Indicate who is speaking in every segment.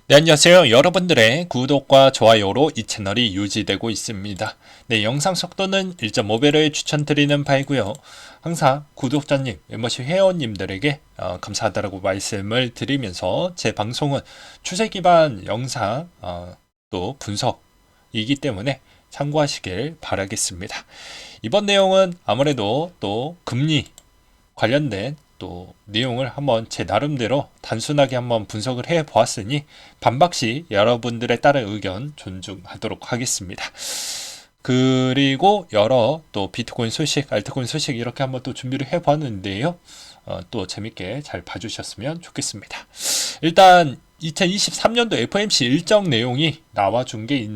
Speaker 1: 네, 안녕하세요. 여러분들의 구독과 좋아요로 이 채널이 유지되고 있습니다. 네, 영상 속도는 1.5배를 추천드리는 바이고요. 항상 구독자님, 멤버십 회원님들에게 감사하다고 말씀을 드리면서 제 방송은 추세 기반 영상 또 분석이기 때문에 참고하시길 바라겠습니다. 이번 내용은 아무래도 또 금리 관련된 또 내용을 한번 제 나름대로 단순하게 한번 분석을 해 보았으니 반박시 여러분들의 다른 의견 존중하도록 하겠습니다. 그리고 여러 또 비트코인 소식, 알트코인 소식 이렇게 한번 또 준비를 해 보았는데요. 또 재밌게 잘 봐주셨으면 좋겠습니다. 일단 2023년도 FOMC 일정 내용이 나와준 게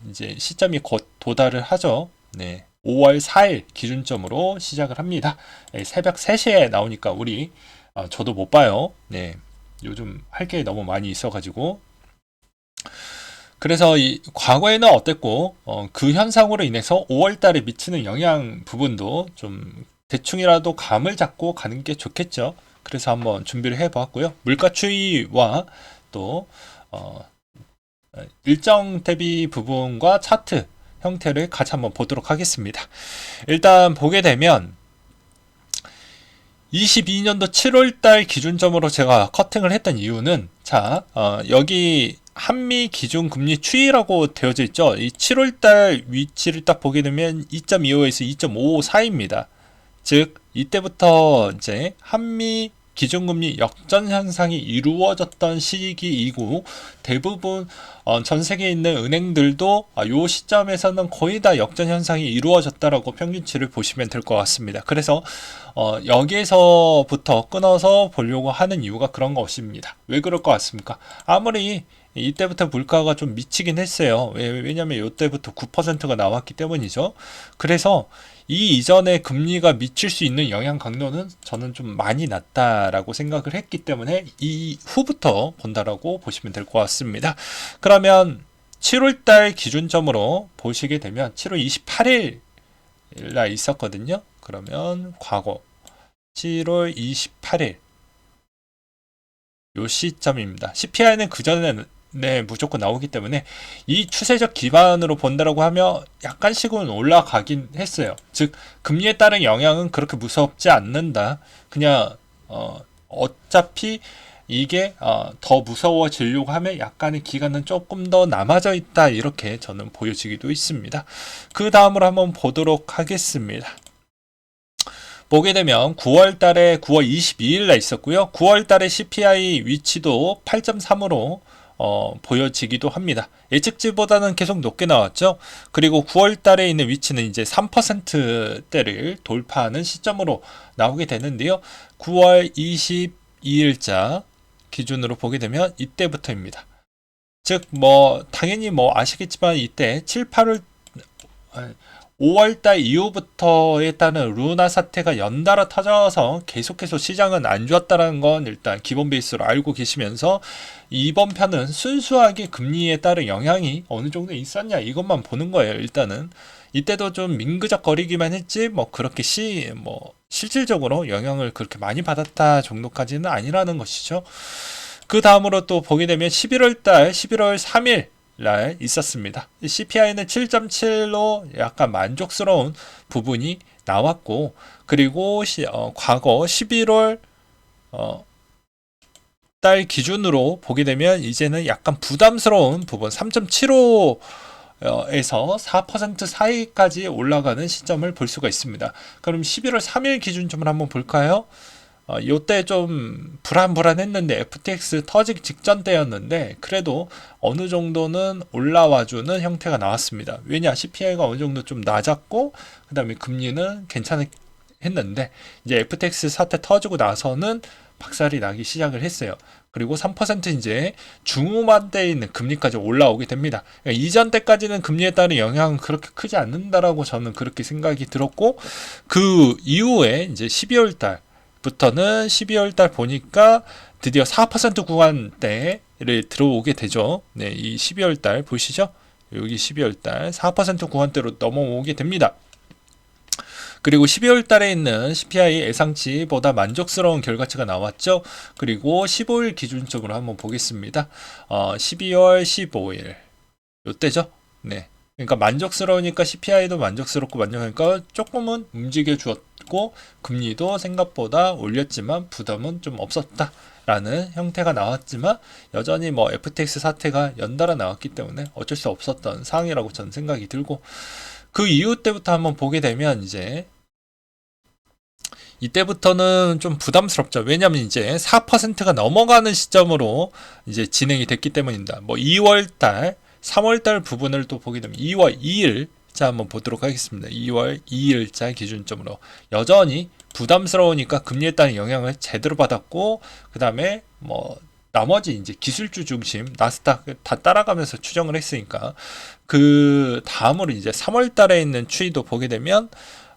Speaker 1: 이제 시점이 곧 도달을 하죠. 네. 5월 4일 기준점으로 시작을 합니다. 네, 새벽 3시에 나오니까 우리 저도 못 봐요. 네. 요즘 할 게 너무 많이 있어가지고 그래서 이 과거에는 어땠고 그 현상으로 인해서 5월 달에 미치는 영향 부분도 좀 대충이라도 감을 잡고 가는 게 좋겠죠. 그래서 한번 준비를 해보았고요. 물가 추이와 또 일정 대비 부분과 차트 형태를 같이 한번 보도록 하겠습니다. 일단 보게 되면 22년도 7월달 기준점으로 제가 커팅을 했던 이유는 여기 한미 기준금리 추이라고 되어져 있죠. 이 7월달 위치를 딱 보게 되면 2.25에서 2.55 사이입니다. 즉 이때부터 이제 한미 기준금리 역전 현상이 이루어졌던 시기이고 대부분 전 세계에 있는 은행들도 이 시점에서는 거의 다 역전 현상이 이루어졌다라고 평균치를 보시면 될 것 같습니다. 그래서 여기에서부터 끊어서 보려고 하는 이유가 그런 것입니다. 왜 그럴 것 같습니까? 아무리 이때부터 물가가 좀 미치긴 했어요. 왜냐면 이때부터 9%가 나왔기 때문이죠. 그래서 이 이전에 금리가 미칠 수 있는 영향 강도는 저는 좀 많이 낮다라고 생각을 했기 때문에 이 후부터 본다라고 보시면 될 것 같습니다. 그러면 7월달 기준점으로 보시게 되면 7월 28일 날 있었거든요. 그러면 과거 7월 28일 요 시점입니다. CPI는 그 전에는 무조건 나오기 때문에 이 추세적 기반으로 본다라고 하면 약간씩은 올라가긴 했어요. 즉 금리에 따른 영향은 그렇게 무섭지 않는다. 그냥 어차피 이게 더 무서워지려고 하면 약간의 기간은 조금 더 남아져 있다 이렇게 저는 보여지기도 있습니다. 그 다음으로 한번 보도록 하겠습니다. 보게 되면 9월 달에 9월 22일 날 있었고요. 9월 달에 CPI 위치도 8.3으로 보여지기도 합니다. 예측치보다는 계속 높게 나왔죠. 그리고 9월 달에 있는 위치는 이제 3%대를 돌파하는 시점으로 나오게 되는데요. 9월 22일자 기준으로 보게 되면 이때부터입니다. 즉, 당연히 아시겠지만 이때 7, 8월 5월달 이후부터에 따른 루나 사태가 연달아 터져서 계속해서 시장은 안 좋았다는 건 일단 기본 베이스로 알고 계시면서 이번 편은 순수하게 금리에 따른 영향이 어느 정도 있었냐 이것만 보는 거예요. 일단은 이때도 좀 민그적거리기만 했지 그렇게 실질적으로 영향을 그렇게 많이 받았다 정도까지는 아니라는 것이죠. 그 다음으로 또 보게 되면 11월 3일 날 있었습니다. CPI는 7.7로 약간 만족스러운 부분이 나왔고 그리고 과거 11월 달 기준으로 보게 되면 이제는 약간 부담스러운 부분 3.75 에서 4% 사이까지 올라가는 시점을 볼 수가 있습니다. 그럼 11월 3일 기준점을 한번 볼까요? 요때 좀 불안불안했는데 FTX 터지기 직전 때였는데 그래도 어느 정도는 올라와주는 형태가 나왔습니다. 왜냐 CPI가 어느 정도 좀 낮았고 그 다음에 금리는 괜찮았는데 이제 FTX 사태 터지고 나서는 박살이 나기 시작을 했어요. 그리고 3% 이제 중후반대에 있는 금리까지 올라오게 됩니다. 그러니까 이전 때까지는 금리에 따른 영향은 그렇게 크지 않는다라고 저는 그렇게 생각이 들었고 그 이후에 이제 12월 달 부터는 12월 달 보니까 드디어 4% 구간대를 들어오게 되죠. 네, 이 12월 달 보시죠? 여기 12월 달 4% 구간대로 넘어오게 됩니다. 그리고 12월 달에 있는 CPI 예상치보다 만족스러운 결과치가 나왔죠. 그리고 15일 기준적으로 한번 보겠습니다. 12월 15일 요때죠. 네. 그러니까 만족스러우니까 CPI도 만족스럽고 만족하니까 조금은 움직여 주었고 금리도 생각보다 올렸지만 부담은 좀 없었다 라는 형태가 나왔지만 여전히 뭐 FTX 사태가 연달아 나왔기 때문에 어쩔 수 없었던 상황이라고 저는 생각이 들고, 그 이후 때부터 한번 보게 되면 이제 이때부터는 좀 부담스럽죠. 왜냐면 이제 4%가 넘어가는 시점으로 이제 진행이 됐기 때문입니다. 뭐 2월달, 3월달 부분을 또 보게 되면 2월 2일 자 한번 보도록 하겠습니다. 2월 2일자 기준점으로 여전히 부담스러우니까 금리에 따른 영향을 제대로 받았고, 그 다음에 뭐 나머지 이제 기술주 중심 나스닥 다 따라가면서 추정을 했으니까 그 다음으로 이제 3월 달에 있는 추이도 보게 되면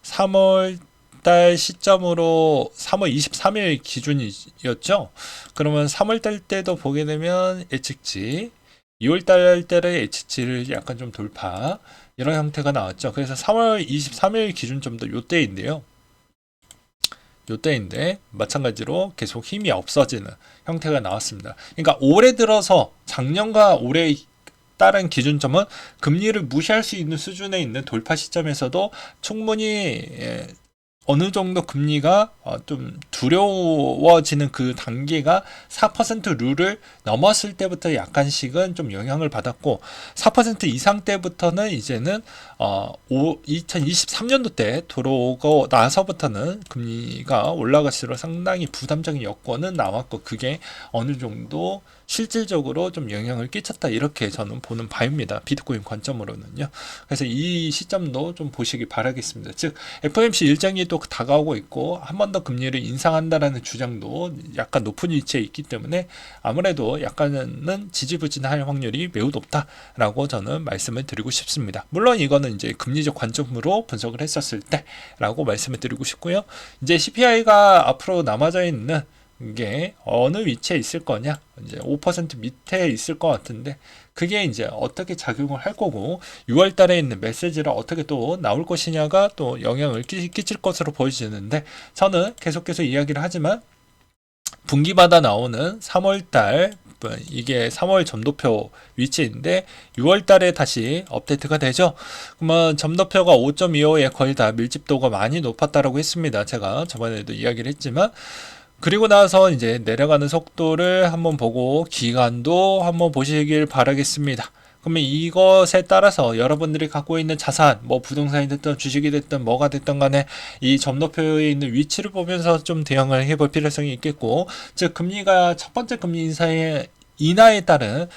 Speaker 1: 3월 달 시점으로 3월 23일 기준이었죠. 그러면 3월 달 때도 보게 되면 예측치, 2월 달 때의 예측치를 약간 좀 돌파, 이런 형태가 나왔죠. 그래서 3월 23일 기준점도 요때인데요. 요때인데 마찬가지로 계속 힘이 없어지는 형태가 나왔습니다. 그러니까 올해 들어서 작년과 올해 다른 기준점은 금리를 무시할 수 있는 수준에 있는 돌파 시점에서도 충분히 어느 정도 금리가 좀 두려워지는 그 단계가 4% 룰을 넘었을 때부터 약간씩은 좀 영향을 받았고, 4% 이상 때부터는 이제는 2023년도 때 들어오고 나서부터는 금리가 올라갈수록 상당히 부담적인 여건은 나왔고, 그게 어느 정도 실질적으로 좀 영향을 끼쳤다, 이렇게 저는 보는 바입니다. 비트코인 관점으로는요. 그래서 이 시점도 좀 보시기 바라겠습니다. 즉 FOMC 일정이 또 다가오고 있고 한 번 더 금리를 인상한다라는 주장도 약간 높은 위치에 있기 때문에 아무래도 약간은 지지부진할 확률이 매우 높다라고 저는 말씀을 드리고 싶습니다. 물론 이거는 이제 금리적 관점으로 분석을 했었을 때라고 말씀을 드리고 싶고요. 이제 CPI가 앞으로 남아져 있는 이게 어느 위치에 있을 거냐, 이제 5% 밑에 있을 것 같은데 그게 이제 어떻게 작용을 할 거고 6월 달에 있는 메시지를 어떻게 또 나올 것이냐가 또 영향을 끼칠 것으로 보여지는데, 저는 계속해서 이야기를 하지만 분기마다 나오는 3월 달 이게 3월 점도표 위치인데 6월 달에 다시 업데이트가 되죠. 그러면 점도표가 5.25에 거의 다 밀집도가 많이 높았다라고 했습니다. 제가 저번에도 이야기를 했지만, 그리고 나서 이제 내려가는 속도를 한번 보고 기간도 한번 보시길 바라겠습니다. 그러면 이것에 따라서 여러분들이 갖고 있는 자산, 뭐 부동산이 됐든 주식이 됐든 뭐가 됐든 간에 이 점도표에 있는 위치를 보면서 좀 대응을 해볼 필요성이 있겠고, 즉 금리가 첫 번째 금리 인하에 따른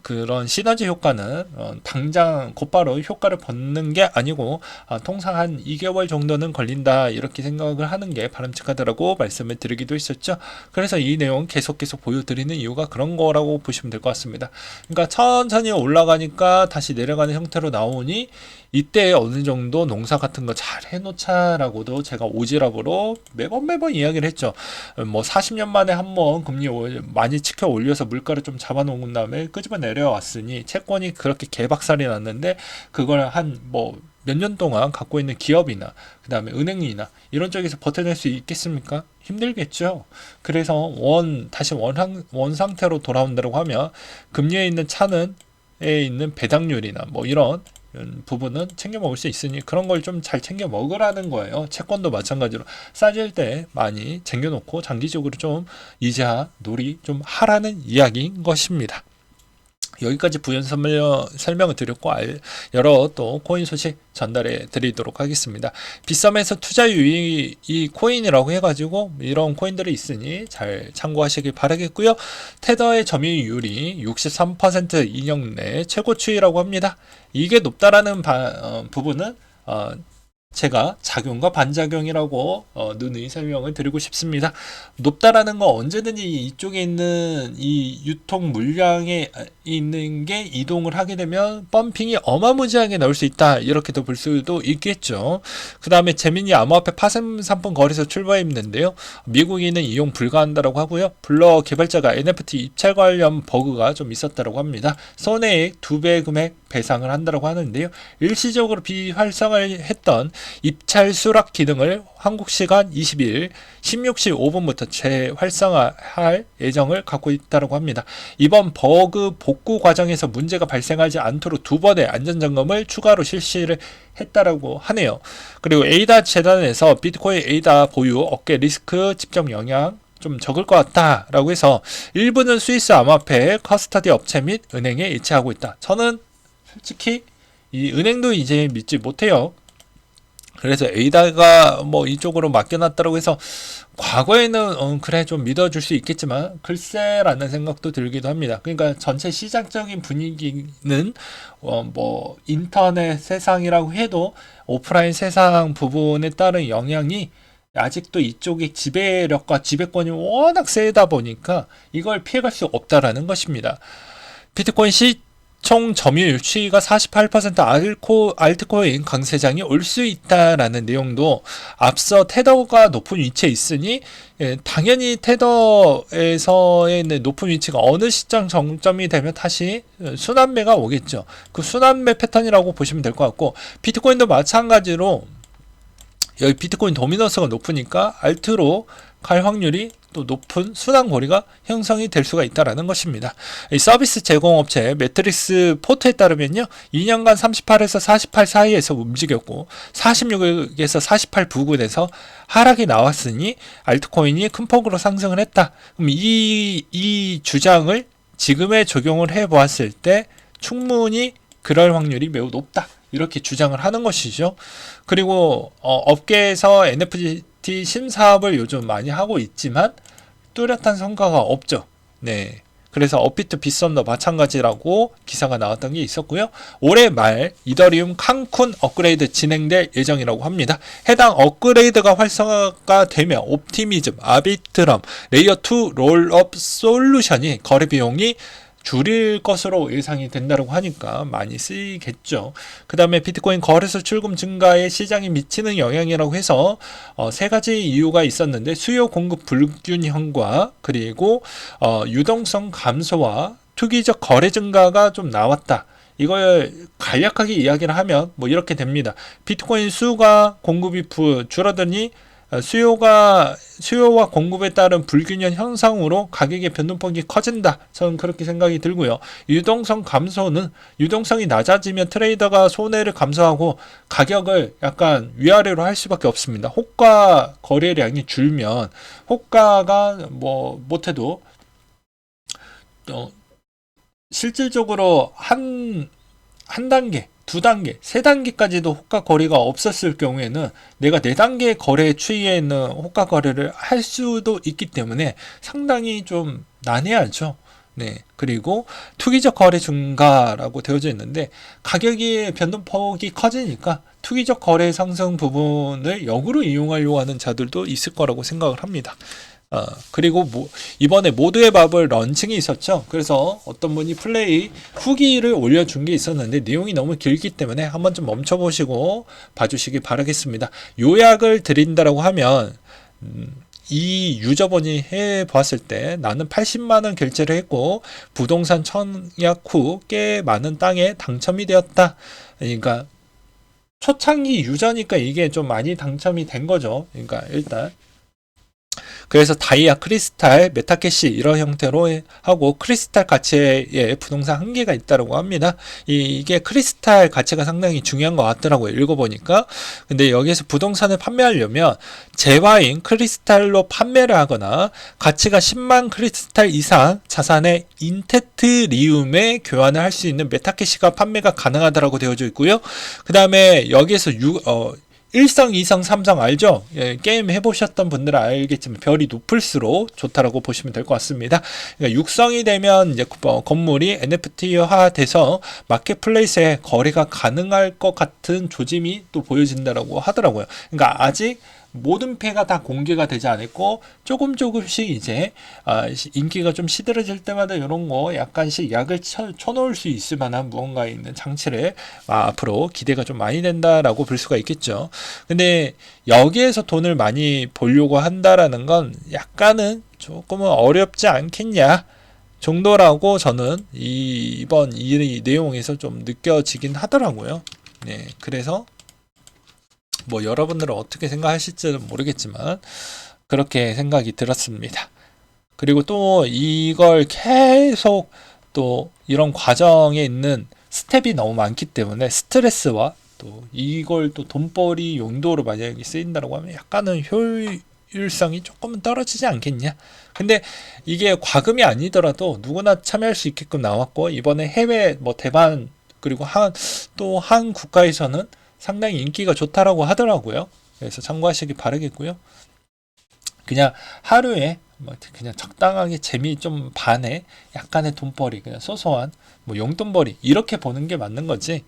Speaker 1: 그런 시너지 효과는 당장 곧바로 효과를 받는 게 아니고 통상 한 2개월 정도는 걸린다, 이렇게 생각을 하는 게 바람직하다라고 말씀을 드리기도 했었죠. 그래서 이 내용 계속 보여드리는 이유가 그런 거라고 보시면 될 것 같습니다. 그러니까 천천히 올라가니까 다시 내려가는 형태로 나오니 이때 어느 정도 농사 같은 거 잘 해놓자라고도 제가 오지랖으로 매번 이야기를 했죠. 뭐 40년 만에 한번 금리 많이 치켜 올려서 물가를 좀 잡아놓은 다음에 끄집어 내려왔으니 채권이 그렇게 개박살이 났는데 그걸 한 뭐 몇 년 동안 갖고 있는 기업이나 그 다음에 은행이나 이런 쪽에서 버텨낼 수 있겠습니까? 힘들겠죠. 그래서 다시 원 상태로 돌아온다고 하면 금리에 있는 차는 에 있는 배당률이나 뭐 이런 부분은 챙겨 먹을 수 있으니 그런 걸 좀 잘 챙겨 먹으라는 거예요. 채권도 마찬가지로 싸질 때 많이 챙겨놓고 장기적으로 좀 이자 놀이 좀 하라는 이야기인 것입니다. 여기까지 부연 설명을 드렸고 여러 또 코인 소식 전달해 드리도록 하겠습니다. 빗썸에서 투자 유익이 코인이라고 해가지고 이런 코인들이 있으니 잘 참고하시길 바라겠고요. 테더의 점유율이 63% 2년 내 최고치라고 합니다. 이게 높다라는 부분은 제가 작용과 반작용이라고 누누이 설명을 드리고 싶습니다. 높다라는 건 언제든지 이쪽에 있는 이 유통 물량에 있는 게 이동을 하게 되면 펌핑이 어마무지하게 나올 수 있다, 이렇게도 볼 수도 있겠죠. 그 다음에 재민이 암호화폐 파생 상품 거래소 출범했는데요. 미국인은 이용 불가한다라고 하고요. 블러 개발자가 NFT 입찰 관련 버그가 좀 있었다라고 합니다. 손해액 2배 금액 배상을 한다고 하는데요. 일시적으로 비활성화했던 입찰 수락 기능을 한국 시간 20일 16시 5분부터 재활성화할 예정을 갖고 있다고 합니다. 이번 버그 복구 과정에서 문제가 발생하지 않도록 2번의 안전점검을 추가로 실시를 했다라고 하네요. 그리고 에이다 재단에서 비트코인 에이다 보유 업계 리스크 집중 영향 좀 적을 것 같다라고 해서 일부는 스위스 암호화폐 커스터디 업체 및 은행에 이체하고 있다. 저는 솔직히 이 은행도 이제 믿지 못해요. 그래서 에이다가 뭐 이쪽으로 맡겨놨다고 해서 과거에는 그래 좀 믿어줄 수 있겠지만 글쎄라는 생각도 들기도 합니다. 그러니까 전체 시장적인 분위기는 뭐 인터넷 세상이라고 해도 오프라인 세상 부분에 따른 영향이 아직도 이쪽의 지배력과 지배권이 워낙 세다 보니까 이걸 피해갈 수 없다라는 것입니다. 비트코인 시총 점유율 추이가 48% 알트코인 강세장이 올 수 있다라는 내용도 앞서 테더가 높은 위치에 있으니 당연히 테더에서의 높은 위치가 어느 시점 정점이 되면 다시 순환매가 오겠죠. 그 순환매 패턴이라고 보시면 될 것 같고 비트코인도 마찬가지로 여기 비트코인 도미넌스가 높으니까 알트로 갈 확률이 또 높은 순환 고리가 형성이 될 수가 있다는 것입니다. 이 서비스 제공업체 매트릭스 포트에 따르면요 2년간 38에서 48 사이에서 움직였고 46에서 48 부근에서 하락이 나왔으니 알트코인이 큰 폭으로 상승을 했다. 그럼 이 주장을 지금에 적용을 해보았을 때 충분히 그럴 확률이 매우 높다. 이렇게 주장을 하는 것이죠. 그리고 업계에서 NFT 심사업을 요즘 많이 하고 있지만 뚜렷한 성과가 없죠. 네. 그래서 업비트 빗썸도 마찬가지라고 기사가 나왔던 게 있었고요. 올해 말 이더리움 칸쿤 업그레이드 진행될 예정이라고 합니다. 해당 업그레이드가 활성화가 되면 옵티미즘, 아비트럼, 레이어2 롤업 솔루션이 거래 비용이 줄일 것으로 예상이 된다고 하니까 많이 쓰이겠죠. 그 다음에 비트코인 거래소 출금 증가에 시장이 미치는 영향이라고 해서 세 가지 이유가 있었는데 수요 공급 불균형과 그리고 유동성 감소와 투기적 거래 증가가 좀 나왔다. 이걸 간략하게 이야기를 하면 뭐 이렇게 됩니다. 비트코인 수가 공급이 줄어드니 수요와 공급에 따른 불균형 형성으로 가격의 변동폭이 커진다. 저는 그렇게 생각이 들고요. 유동성 감소는 유동성이 낮아지면 트레이더가 손해를 감소하고 가격을 약간 위아래로 할 수밖에 없습니다. 호가 거래량이 줄면 호가가 뭐 못해도 실질적으로 한 단계, 두 단계, 세 단계까지도 호가 거래가 없었을 경우에는 내가 네 단계 거래 추이에 있는 호가 거래를 할 수도 있기 때문에 상당히 좀 난해하죠. 네. 그리고 투기적 거래 증가라고 되어져 있는데 가격이 변동폭이 커지니까 투기적 거래 상승 부분을 역으로 이용하려고 하는 자들도 있을 거라고 생각을 합니다. 그리고 이번에 모두의 밥을 런칭이 있었죠. 그래서 어떤 분이 플레이 후기를 올려준 게 있었는데 내용이 너무 길기 때문에 한번 좀 멈춰보시고 봐주시기 바라겠습니다. 요약을 드린다라고 하면 이 유저분이 해보았을 때 나는 80만원 결제를 했고 부동산 청약 후 꽤 많은 땅에 당첨이 되었다. 그러니까 초창기 유저니까 이게 좀 많이 당첨이 된 거죠. 그러니까 일단 그래서 다이아, 크리스탈, 메타캐시 이런 형태로 하고 크리스탈 가치에 부동산 한계가 있다고 합니다. 이게 크리스탈 가치가 상당히 중요한 것 같더라고요. 읽어보니까. 근데 여기에서 부동산을 판매하려면 재화인 크리스탈로 판매를 하거나 가치가 10만 크리스탈 이상 자산의 인테트리움에 교환을 할 수 있는 메타캐시가 판매가 가능하다고 되어져 있고요. 그 다음에 여기에서 1성, 2성, 3성 알죠? 예, 게임 해보셨던 분들은 알겠지만 별이 높을수록 좋다라고 보시면 될 것 같습니다. 그러니까 6성이 되면 이제 건물이 NFT화 돼서 마켓플레이스에 거래가 가능할 것 같은 조짐이 또 보여진다라고 하더라고요. 그러니까 아직 모든 패가 다 공개가 되지 않았고 조금씩 이제 인기가 좀 시들어질 때마다 이런 거 약간씩 약을 쳐놓을 수 있을 만한 무언가 있는 장치를 앞으로 기대가 좀 많이 된다라고 볼 수가 있겠죠. 근데 여기에서 돈을 많이 벌려고 한다라는 건 약간은 조금은 어렵지 않겠냐. 정도라고 저는 이번 이 내용에서 좀 느껴지긴 하더라고요. 네, 그래서 뭐 여러분들은 어떻게 생각하실지는 모르겠지만 그렇게 생각이 들었습니다. 그리고 또 이걸 계속 또 이런 과정에 있는 스텝이 너무 많기 때문에 스트레스와 또 이걸 또 돈벌이 용도로 만약에 쓰인다고 하면 약간은 효율성이 조금은 떨어지지 않겠냐. 근데 이게 과금이 아니더라도 누구나 참여할 수 있게끔 나왔고, 이번에 해외 뭐 대만 그리고 또 한 국가에서는 상당히 인기가 좋다라고 하더라고요. 그래서 참고하시기 바라겠고요. 그냥 하루에 뭐 그냥 적당하게 재미 좀 반에 약간의 돈벌이, 그냥 소소한 뭐 용돈벌이 이렇게 보는 게 맞는 거지.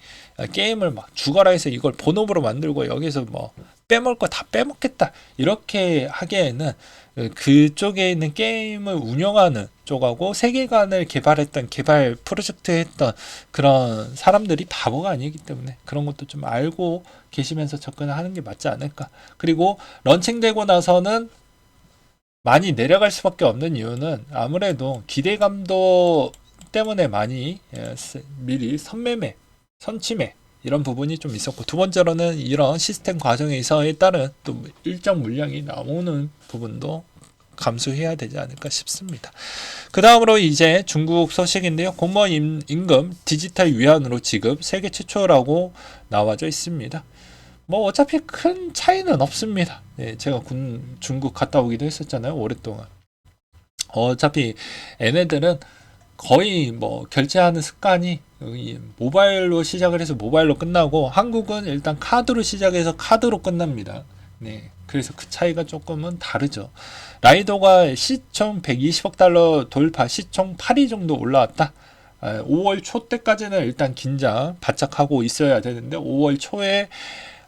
Speaker 1: 게임을 막 죽어라 해서 이걸 본업으로 만들고 여기서 뭐 빼먹을 거 다 빼먹겠다 이렇게 하기에는 그쪽에 있는 게임을 운영하는 쪽하고 세계관을 개발했던 개발 프로젝트 했던 그런 사람들이 바보가 아니기 때문에 그런 것도 좀 알고 계시면서 접근을 하는 게 맞지 않을까. 그리고 런칭되고 나서는 많이 내려갈 수밖에 없는 이유는 아무래도 기대감도 때문에 많이 미리 선매매, 선취매 이런 부분이 좀 있었고, 두 번째로는 이런 시스템 과정에서에 따른 또 일정 물량이 나오는 부분도 감수해야 되지 않을까 싶습니다. 그 다음으로 이제 중국 소식인데요. 공무원 임금 디지털 위안으로 지급 세계 최초라고 나와져 있습니다. 뭐 어차피 큰 차이는 없습니다. 예, 제가 중국 갔다 오기도 했었잖아요. 오랫동안. 어차피 얘네들은 거의 뭐 결제하는 습관이 모바일로 시작을 해서 모바일로 끝나고, 한국은 일단 카드로 시작해서 카드로 끝납니다. 네. 그래서 그 차이가 조금은 다르죠. 라이도가 시총 120억 달러 돌파, 시총 8위 정도 올라왔다. 5월 초 때까지는 일단 긴장 바짝 하고 있어야 되는데, 5월 초에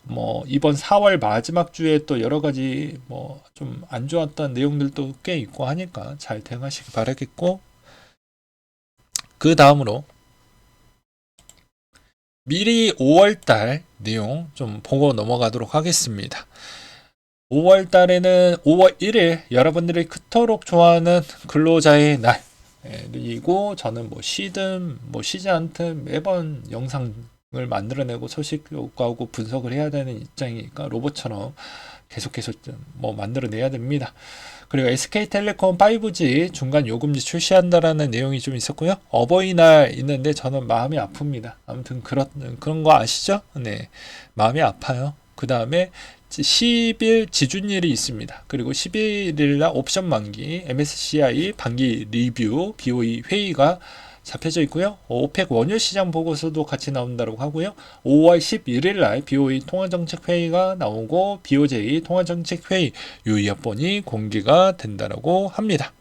Speaker 1: 뭐 이번 4월 마지막 주에 또 여러 가지 뭐 좀 안 좋았던 내용들도 꽤 있고 하니까 잘 대응하시기 바라겠고, 그 다음으로 미리 5월달 내용 좀 보고 넘어가도록 하겠습니다. 5월달에는 5월 1일 여러분들이 그토록 좋아하는 근로자의 날, 그리고 저는 뭐 쉬든 뭐 쉬지 않든 매번 영상을 만들어내고 소식하고 분석을 해야 되는 입장이니까 로봇처럼 계속해서 뭐 만들어내야 됩니다. 그리고 SK텔레콤 5G 중간 요금제 출시한다라는 내용이 좀 있었고요. 어버이날 있는데 저는 마음이 아픕니다. 아무튼 그런 거 아시죠? 네, 마음이 아파요. 그 다음에 10일 지준일이 있습니다. 그리고 11일 날 옵션 만기, MSCI 반기 리뷰, BOE 회의가 잡혀져 있고요. 오펙 원유 시장 보고서도 같이 나온다고 하고요. 5월 11일 날 BOE 통화정책 회의가 나오고 BOJ 통화정책 회의 요약본이 공개가 된다고 합니다.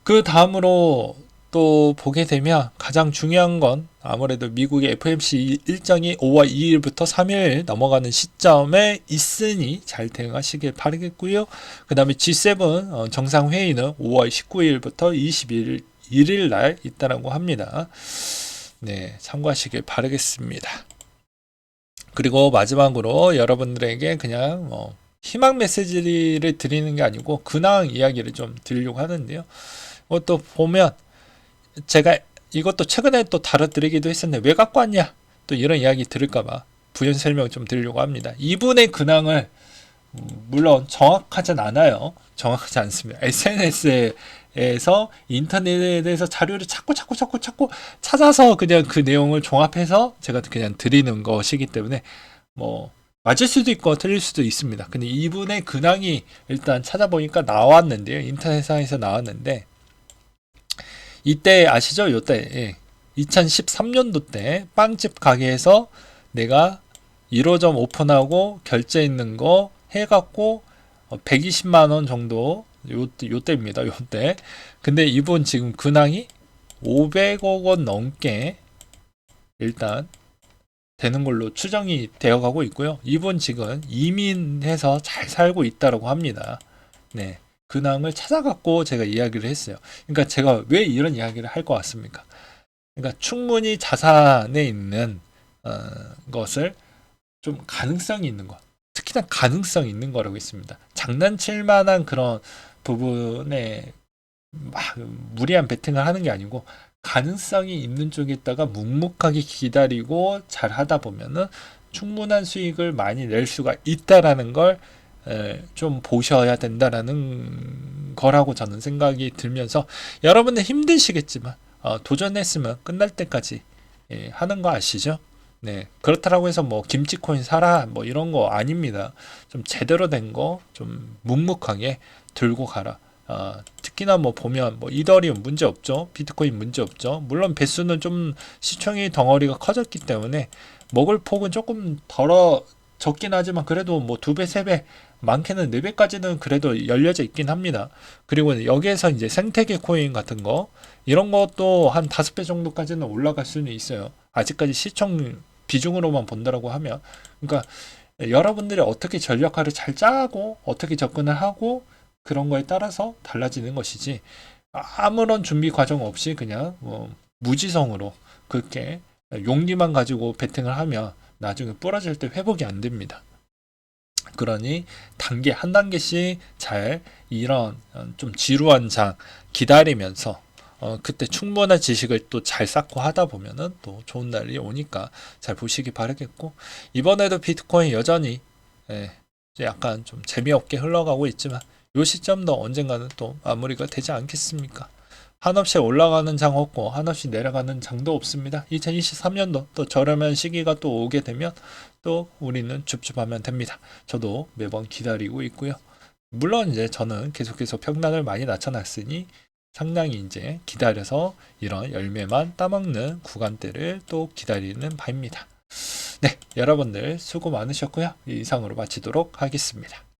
Speaker 1: 그 다음으로 또 보게 되면 가장 중요한 건 아무래도 미국의 FOMC 일정이 5월 2일부터 3일 넘어가는 시점에 있으니 잘 대응하시길 바라겠고요. 그 다음에 G7 정상회의는 5월 19일부터 21일 날 있다라고 합니다. 네, 참고하시길 바라겠습니다. 그리고 마지막으로 여러분들에게 그냥 희망 메시지를 드리는 게 아니고 근황 이야기를 좀 드리려고 하는데요. 또 보면 제가 이것도 최근에 또 다뤄드리기도 했었는데 왜 갖고 왔냐 또 이런 이야기 들을까봐 부연 설명 좀 드리려고 합니다. 이분의 근황을 물론 정확하진 않아요. 정확하지 않습니다. SNS에서 인터넷에 대해서 자료를 찾고 찾아서 그냥 그 내용을 종합해서 제가 그냥 드리는 것이기 때문에 뭐 맞을 수도 있고 틀릴 수도 있습니다. 근데 이분의 근황이 일단 찾아보니까 나왔는데요. 인터넷상에서 나왔는데, 이때 아시죠? 요때 2013년도 때 빵집 가게에서 내가 1호점 오픈하고 결제 있는 거 해갖고 120만원 정도 요때입니다. 요때. 근데 이분 지금 근황이 500억 원 넘게 일단 되는 걸로 추정이 되어가고 있고요. 이분 지금 이민해서 잘 살고 있다고 합니다. 네. 근황을 찾아갖고 제가 이야기를 했어요. 그러니까 제가 왜 이런 이야기를 할 것 같습니까? 그러니까 충분히 자산에 있는 것을 좀 가능성이 있는 것, 특히나 가능성이 있는 거라고 했습니다. 장난칠 만한 그런 부분에 막 무리한 베팅을 하는 게 아니고 가능성이 있는 쪽에다가 묵묵하게 기다리고 잘 하다 보면은 충분한 수익을 많이 낼 수가 있다라는 걸 좀 보셔야 된다라는 거라고 저는 생각이 들면서 여러분들 힘드시겠지만 도전했으면 끝날 때까지 하는 거 아시죠? 네, 그렇다라고 해서 뭐 김치코인 사라 뭐 이런 거 아닙니다. 좀 제대로 된 거 좀 묵묵하게 들고 가라. 특히나 뭐 보면 뭐 이더리움 문제 없죠. 비트코인 문제 없죠. 물론 배수는 좀 시총이 덩어리가 커졌기 때문에 먹을 폭은 조금 덜어 적긴 하지만 그래도 뭐 2배, 3배, 많게는 4배까지는 그래도 열려져 있긴 합니다. 그리고 여기에서 이제 생태계 코인 같은 거 이런 것도 한 5배 정도까지는 올라갈 수는 있어요. 아직까지 시총 비중으로만 본다라고 하면 그러니까 여러분들이 어떻게 전략화를 잘 짜고 어떻게 접근을 하고 그런 거에 따라서 달라지는 것이지 아무런 준비 과정 없이 그냥 뭐 무지성으로 그렇게 용기만 가지고 베팅을 하면 나중에 부러질 때 회복이 안 됩니다. 그러니 단계 한 단계씩 잘 이런 좀 지루한 장 기다리면서 그때 충분한 지식을 또 잘 쌓고 하다 보면은 또 좋은 날이 오니까 잘 보시기 바라겠고 이번에도 비트코인 여전히 이제 약간 좀 재미없게 흘러가고 있지만 요 시점도 언젠가는 또 마무리가 되지 않겠습니까? 한없이 올라가는 장 없고 한없이 내려가는 장도 없습니다. 2023년도 또 저렴한 시기가 또 오게 되면 또 우리는 줍줍하면 됩니다. 저도 매번 기다리고 있고요. 물론 이제 저는 계속해서 평단을 많이 낮춰놨으니 상당히 이제 기다려서 이런 열매만 따먹는 구간대를 또 기다리는 바입니다. 네, 여러분들 수고 많으셨고요. 이상으로 마치도록 하겠습니다.